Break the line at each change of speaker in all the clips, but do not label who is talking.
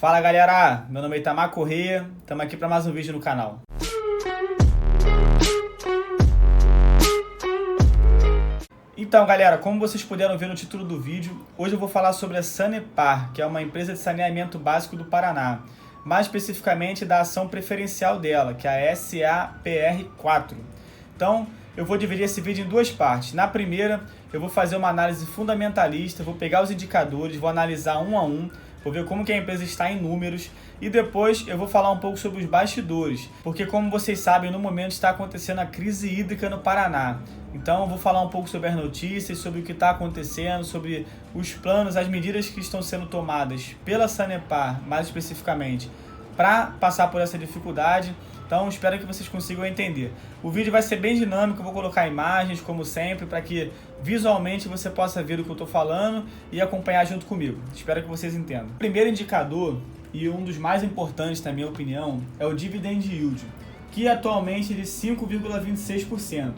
Fala galera, meu nome é Itamar Corrêa, estamos aqui para mais um vídeo no canal. Então galera, como vocês puderam ver no título do vídeo, hoje eu vou falar sobre a Sanepar, que é uma empresa de saneamento básico do Paraná, mais especificamente da ação preferencial dela, que é a SAPR4. Então eu vou dividir esse vídeo em duas partes. Na primeira eu vou fazer uma análise fundamentalista, vou pegar os indicadores, vou analisar um a um, vou ver como que a empresa está em números e depois eu vou falar um pouco sobre os bastidores, porque como vocês sabem, no momento está acontecendo a crise hídrica no Paraná. Então eu vou falar um pouco sobre as notícias, sobre o que está acontecendo, sobre os planos, as medidas que estão sendo tomadas pela Sanepar, mais especificamente, para passar por essa dificuldade. Então espero que vocês consigam entender. O vídeo vai ser bem dinâmico, eu vou colocar imagens, como sempre, para que visualmente você possa ver o que eu estou falando e acompanhar junto comigo. Espero que vocês entendam. O primeiro indicador, e um dos mais importantes na minha opinião, é o Dividend Yield, que atualmente é de 5,26%.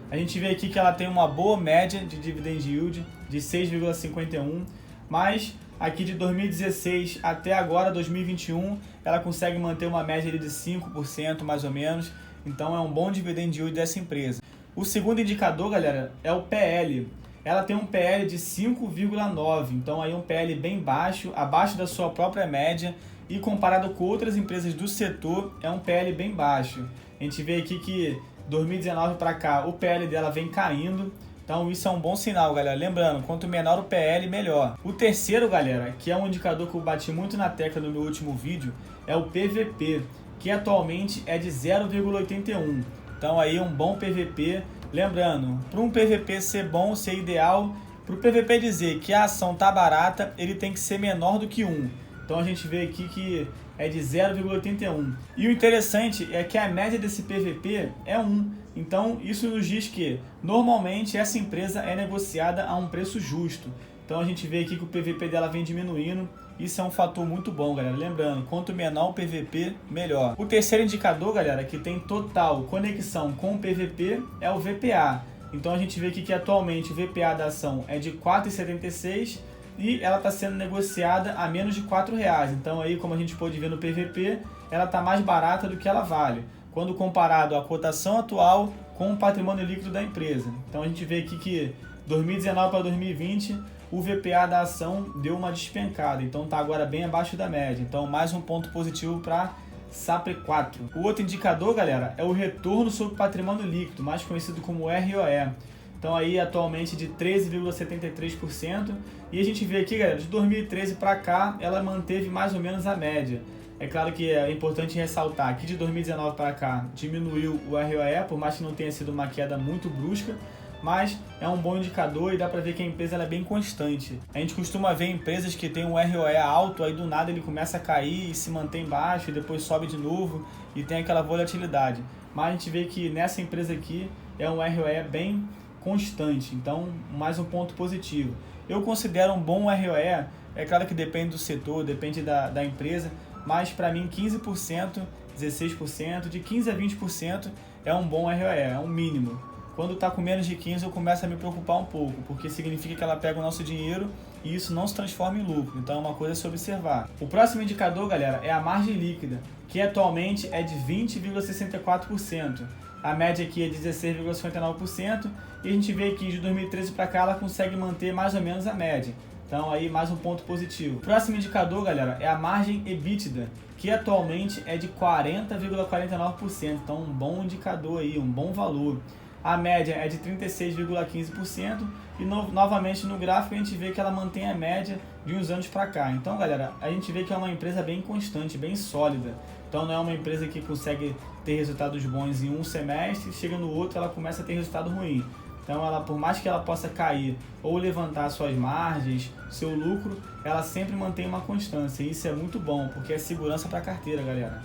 A gente vê aqui que ela tem uma boa média de Dividend Yield de 6,51%, mas aqui de 2016 até agora, 2021, ela consegue manter uma média de 5% mais ou menos, então é um bom Dividend Yield dessa empresa. O segundo indicador, galera, é o PL. Ela tem um PL de 5,9, então aí um PL bem baixo, abaixo da sua própria média, e comparado com outras empresas do setor, é um PL bem baixo. A gente vê aqui que 2019 para cá, o PL dela vem caindo, então isso é um bom sinal, galera. Lembrando, quanto menor o PL, melhor. O terceiro, galera, que é um indicador que eu bati muito na tecla no meu último vídeo, é o PVP, que atualmente é de 0,81. Então aí um bom PVP. Lembrando, para um PVP ser bom, ser ideal, para o PVP dizer que a ação tá barata, ele tem que ser menor do que 1. Então a gente vê aqui que é de 0,81. E o interessante é que a média desse PVP é 1. Então isso nos diz que normalmente essa empresa é negociada a um preço justo. Então a gente vê aqui que o PVP dela vem diminuindo. Isso é um fator muito bom, galera. Lembrando, quanto menor o PVP, melhor. O terceiro indicador, galera, que tem total conexão com o PVP é o VPA. Então a gente vê aqui que atualmente o VPA da ação é de R$ 4,76 e ela está sendo negociada a menos de R$ 4,00. Então aí, como a gente pode ver no PVP, ela está mais barata do que ela vale, quando comparado à cotação atual com o patrimônio líquido da empresa. Então a gente vê aqui que 2019 para 2020 o VPA da ação deu uma despencada, então está agora bem abaixo da média. Então mais um ponto positivo para SAPR4. O outro indicador, galera, é o retorno sobre patrimônio líquido, mais conhecido como ROE. Então aí atualmente de 13,73%, e a gente vê aqui, galera, de 2013 para cá ela manteve mais ou menos a média. É claro que é importante ressaltar que de 2019 para cá diminuiu o ROE, por mais que não tenha sido uma queda muito brusca, mas é um bom indicador e dá para ver que a empresa ela é bem constante. A gente costuma ver empresas que tem um ROE alto, aí do nada ele começa a cair e se mantém baixo e depois sobe de novo e tem aquela volatilidade. Mas a gente vê que nessa empresa aqui é um ROE bem constante, então mais um ponto positivo. Eu considero um bom ROE, é claro que depende do setor, depende da empresa, mas para mim 15%, 16%, de 15% a 20% é um bom ROE, é um mínimo. Quando está com menos de 15 eu começo a me preocupar um pouco, porque significa que ela pega o nosso dinheiro e isso não se transforma em lucro, então é uma coisa a se observar. O próximo indicador, galera, é a margem líquida, que atualmente é de 20,64%. A média aqui é 16,59% e a gente vê que de 2013 para cá ela consegue manter mais ou menos a média. Então aí mais um ponto positivo. O próximo indicador, galera, é a margem EBITDA, que atualmente é de 40,49%. Então um bom indicador aí, um bom valor. A média é de 36,15% e novamente no gráfico a gente vê que ela mantém a média de uns anos para cá. Então, galera, a gente vê que é uma empresa bem constante, bem sólida. Então não é uma empresa que consegue ter resultados bons em um semestre e chega no outro ela começa a ter resultado ruim. Então ela, por mais que ela possa cair ou levantar suas margens, seu lucro, ela sempre mantém uma constância. E isso é muito bom, porque é segurança para a carteira, galera.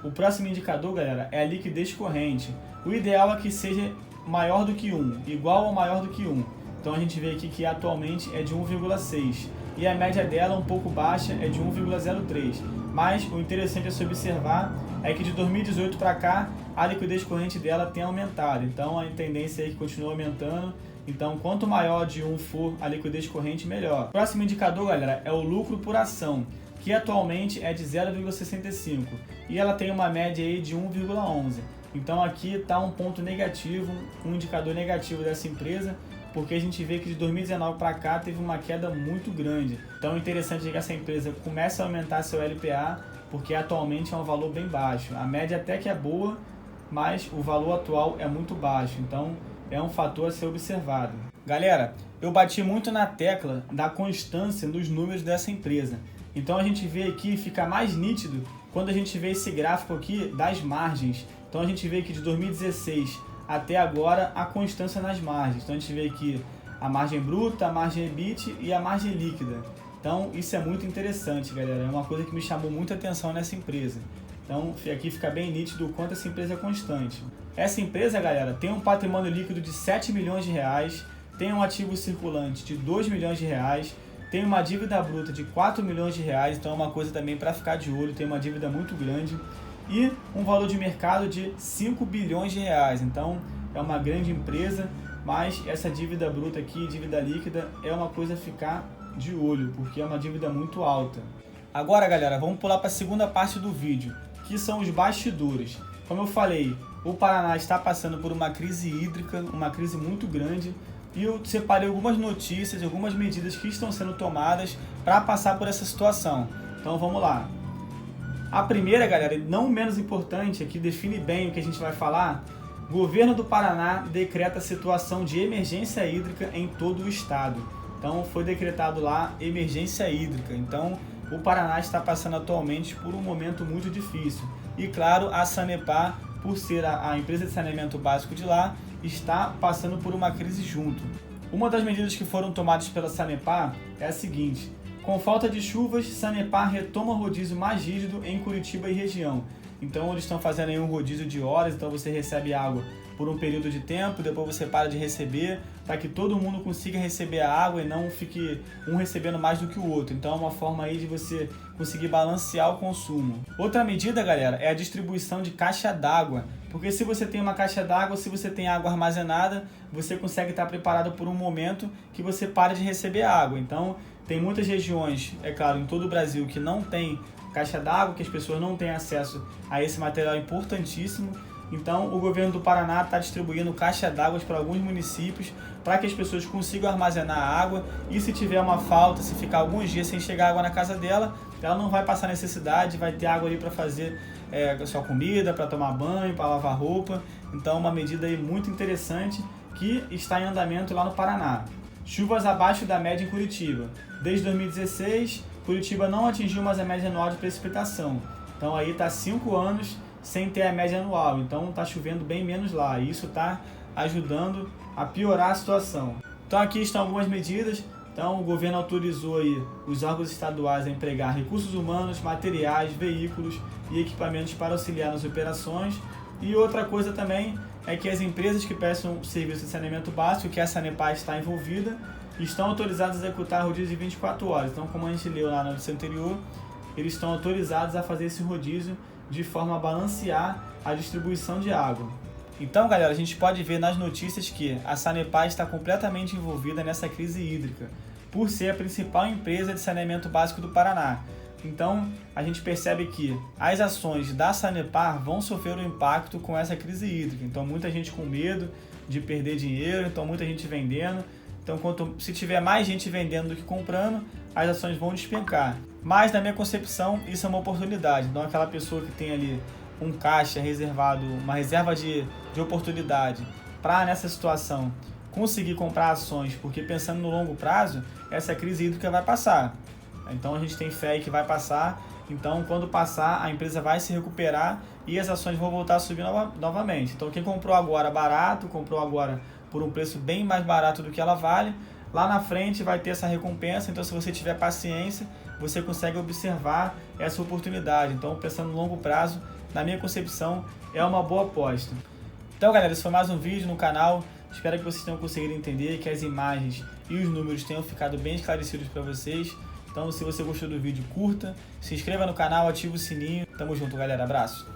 O próximo indicador, galera, é a liquidez corrente. O ideal é que seja maior do que 1, igual ou maior do que 1. Então a gente vê aqui que atualmente é de 1,6 e a média dela um pouco baixa é de 1,03. Mas o interessante a se observar é que de 2018 para cá a liquidez corrente dela tem aumentado. Então a tendência é que continua aumentando. Então quanto maior de 1 for a liquidez corrente, melhor. O próximo indicador, galera, é o lucro por ação, que atualmente é de 0,65 e ela tem uma média aí de 1,11. Então aqui está um ponto negativo, um indicador negativo dessa empresa, porque a gente vê que de 2019 para cá teve uma queda muito grande. Então é interessante que essa empresa comece a aumentar seu LPA, porque atualmente é um valor bem baixo. A média até que é boa, mas o valor atual é muito baixo, então é um fator a ser observado. Galera, eu bati muito na tecla da constância nos números dessa empresa. Então a gente vê aqui, fica mais nítido quando a gente vê esse gráfico aqui das margens. Então a gente vê que de 2016 até agora a constância nas margens. Então a gente vê aqui a margem bruta, a margem EBIT e a margem líquida. Então isso é muito interessante, galera. É uma coisa que me chamou muita atenção nessa empresa. Então aqui fica bem nítido o quanto essa empresa é constante. Essa empresa, galera, tem um patrimônio líquido de 7 milhões de reais, tem um ativo circulante de 2 milhões de reais, tem uma dívida bruta de 4 milhões de reais, então é uma coisa também para ficar de olho, tem uma dívida muito grande, e um valor de mercado de 5 bilhões de reais. Então é uma grande empresa, mas essa dívida bruta aqui, dívida líquida, é uma coisa a ficar de olho, porque é uma dívida muito alta. Agora, galera, vamos pular para a segunda parte do vídeo, que são os bastidores. Como eu falei, o Paraná está passando por uma crise hídrica, uma crise muito grande, e eu separei algumas notícias, algumas medidas que estão sendo tomadas para passar por essa situação. Então vamos lá. A primeira, galera, e não menos importante, que define bem o que a gente vai falar: Governo do Paraná decreta situação de emergência hídrica em todo o estado. Então foi decretado lá emergência hídrica. Então o Paraná está passando atualmente por um momento muito difícil. E claro, a Sanepar, por ser a empresa de saneamento básico de lá, está passando por uma crise junto. Uma das medidas que foram tomadas pela Sanepar é a seguinte: com falta de chuvas, Sanepar retoma o rodízio mais rígido em Curitiba e região. Então eles estão fazendo aí um rodízio de horas, então você recebe água por um período de tempo, depois você para de receber, para que todo mundo consiga receber a água e não fique um recebendo mais do que o outro. Então é uma forma aí de você conseguir balancear o consumo. Outra medida, galera, é a distribuição de caixa d'água, porque se você tem uma caixa d'água, se você tem água armazenada, você consegue estar preparado por um momento que você para de receber água. Então tem muitas regiões, é claro, em todo o Brasil, que não tem caixa d'água, que as pessoas não têm acesso a esse material importantíssimo. Então o governo do Paraná está distribuindo caixa d'água para alguns municípios, para que as pessoas consigam armazenar água, e se tiver uma falta, se ficar alguns dias sem chegar água na casa dela, ela não vai passar necessidade, vai ter água ali para fazer sua comida, para tomar banho, para lavar roupa. Então uma medida aí muito interessante que está em andamento lá no Paraná. Chuvas abaixo da média em Curitiba. Desde 2016, Curitiba não atingiu mais a média anual de precipitação. Então aí está 5 anos sem ter a média anual, então está chovendo bem menos lá, e isso está ajudando a piorar a situação. Então aqui estão algumas medidas. Então o governo autorizou aí os órgãos estaduais a empregar recursos humanos, materiais, veículos e equipamentos para auxiliar nas operações. E outra coisa também é que as empresas que prestam serviço de saneamento básico, que a Sanepar está envolvida, estão autorizadas a executar rodízio de 24 horas. Então, como a gente leu lá na notícia anterior, eles estão autorizados a fazer esse rodízio de forma a balancear a distribuição de água. Então, galera, a gente pode ver nas notícias que a Sanepar está completamente envolvida nessa crise hídrica, por ser a principal empresa de saneamento básico do Paraná. Então, a gente percebe que as ações da Sanepar vão sofrer um impacto com essa crise hídrica. Então, muita gente com medo de perder dinheiro, então muita gente vendendo. Então, se tiver mais gente vendendo do que comprando, as ações vão despencar. Mas, na minha concepção, isso é uma oportunidade. Então, aquela pessoa que tem ali um caixa reservado, uma reserva de oportunidade para, nessa situação, conseguir comprar ações, porque pensando no longo prazo, essa crise hídrica vai passar. Então, a gente tem fé que vai passar. Então, quando passar, a empresa vai se recuperar e as ações vão voltar a subir novamente. Então, quem comprou agora barato, comprou agora por um preço bem mais barato do que ela vale, lá na frente vai ter essa recompensa. Então, se você tiver paciência, você consegue observar essa oportunidade. Então, pensando no longo prazo, na minha concepção, é uma boa aposta. Então, galera, esse foi mais um vídeo no canal. Espero que vocês tenham conseguido entender, que as imagens e os números tenham ficado bem esclarecidos para vocês. Então, se você gostou do vídeo, curta, se inscreva no canal, ative o sininho. Tamo junto, galera. Abraço!